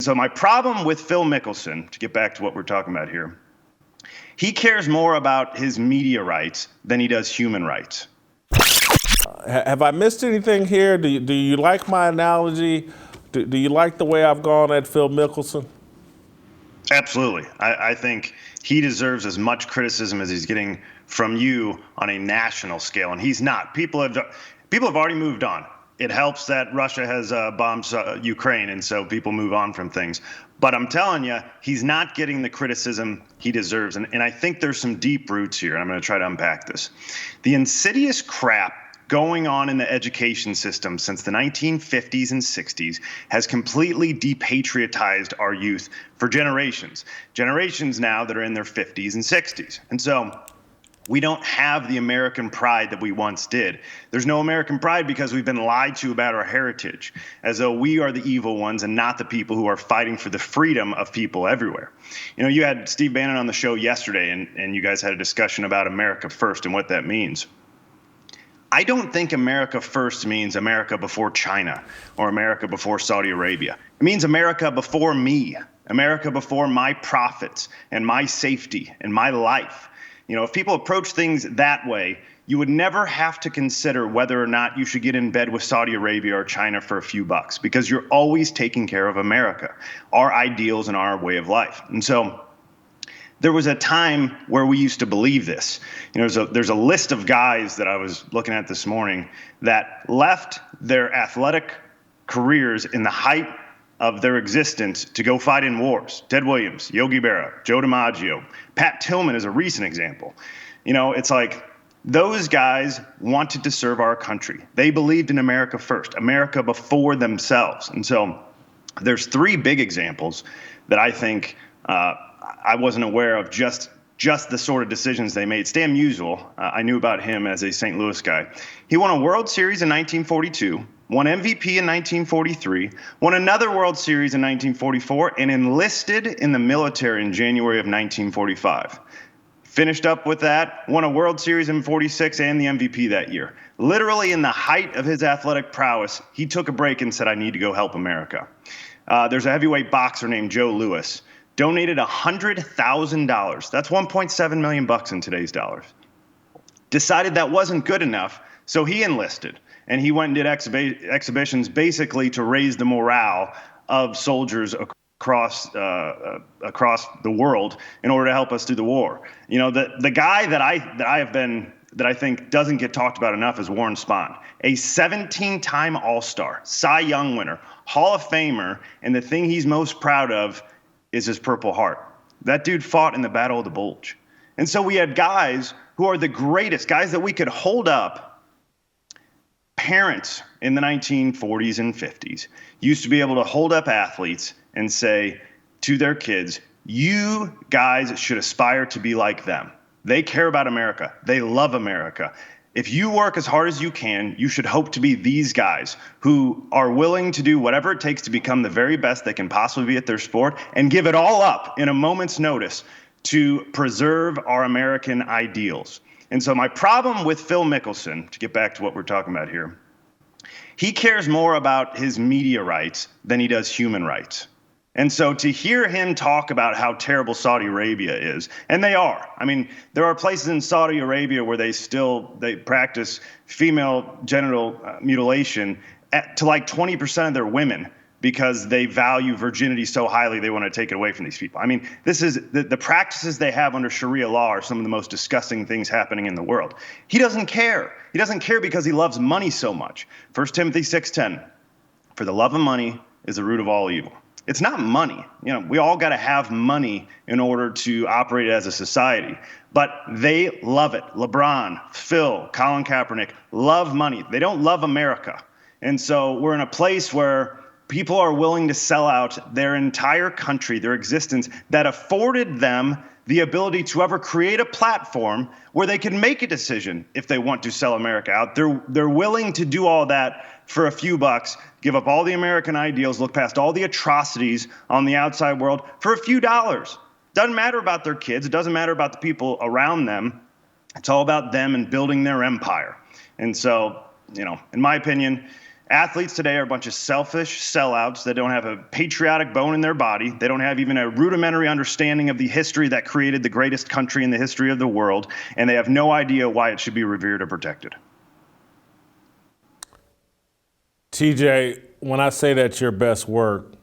So my problem with Phil Mickelson, to get back to what we're talking about here, he cares more about his media rights than he does human rights. Have I missed anything here? Do you like my analogy? Do you like the way I've gone at Phil Mickelson? Absolutely. I think he deserves as much criticism as he's getting from you on a national scale, and he's not. People have already moved on. It helps that Russia has bombed Ukraine, and so people move on from things. But I'm telling you, he's not getting the criticism he deserves. And I think there's some deep roots here, and I'm going to try to unpack this. The insidious crap going on in the education system since the 1950s and 60s has completely depatriotized our youth for generations. Generations now that are in their 50s and 60s. And so we don't have the American pride that we once did. There's no American pride because we've been lied to about our heritage, as though we are the evil ones and not the people who are fighting for the freedom of people everywhere. You know, you had Steve Bannon on the show yesterday, and you guys had a discussion about America first and what that means. I don't think America first means America before China or America before Saudi Arabia. It means America before me, America before my profits and my safety and my life. You know, if people approach things that way, you would never have to consider whether or not you should get in bed with Saudi Arabia or China for a few bucks, because you're always taking care of America, our ideals and our way of life. And so there was a time where we used to believe this. You know, there's a list of guys that I was looking at this morning that left their athletic careers in the height of their existence to go fight in wars. Ted Williams, Yogi Berra, Joe DiMaggio, Pat Tillman is a recent example. You know, it's like those guys wanted to serve our country. They believed in America first, America before themselves. And so there's three big examples that I think I wasn't aware of just the sort of decisions they made. Stan Musial, I knew about him as a St. Louis guy. He won a World Series in 1942, won MVP in 1943, won another World Series in 1944, and enlisted in the military in January of 1945. Finished up with that, won a World Series in 46 and the MVP that year. Literally in the height of his athletic prowess, he took a break and said, I need to go help America. There's a heavyweight boxer named Joe Louis. Donated $100,000. That's 1.7 million bucks in today's dollars. Decided that wasn't good enough, so he enlisted. And he went and did exhibitions basically to raise the morale of soldiers across the world in order to help us through the war. You know, the guy that I think doesn't get talked about enough is Warren Spahn, a 17-time All-Star, Cy Young winner, Hall of Famer, and the thing he's most proud of is his Purple Heart. That dude fought in the Battle of the Bulge. And so we had guys who are the greatest, guys that we could hold up. Parents in the 1940s and 50s used to be able to hold up athletes and say to their kids, you guys should aspire to be like them. They care about America. They love America. If you work as hard as you can, you should hope to be these guys who are willing to do whatever it takes to become the very best they can possibly be at their sport and give it all up in a moment's notice to preserve our American ideals. And so my problem with Phil Mickelson, to get back to what we're talking about here, he cares more about his media rights than he does human rights. And so to hear him talk about how terrible Saudi Arabia is, and they are. I mean, there are places in Saudi Arabia where they practice female genital mutilation to like 20% of their women because they value virginity so highly they want to take it away from these people. I mean, this is the practices they have under Sharia law are some of the most disgusting things happening in the world. He doesn't care. He doesn't care because he loves money so much. 1 Timothy 6:10, for the love of money is the root of all evil. It's not money. You know, we all got to have money in order to operate as a society. But they love it. LeBron, Phil, Colin Kaepernick love money. They don't love America. And so we're in a place where people are willing to sell out their entire country, their existence, that afforded them the ability to ever create a platform where they can make a decision if they want to sell America out. They're willing to do all that for a few bucks, give up all the American ideals, look past all the atrocities on the outside world for a few dollars. Doesn't matter about their kids. It doesn't matter about the people around them. It's all about them and building their empire. And so, you know, in my opinion, Athletes today are a bunch of selfish sellouts that don't have a patriotic bone in their body. They don't have even a rudimentary understanding of the history that created the greatest country in the history of the world, and they have no idea why it should be revered or protected. TJ, when I say that's your best work,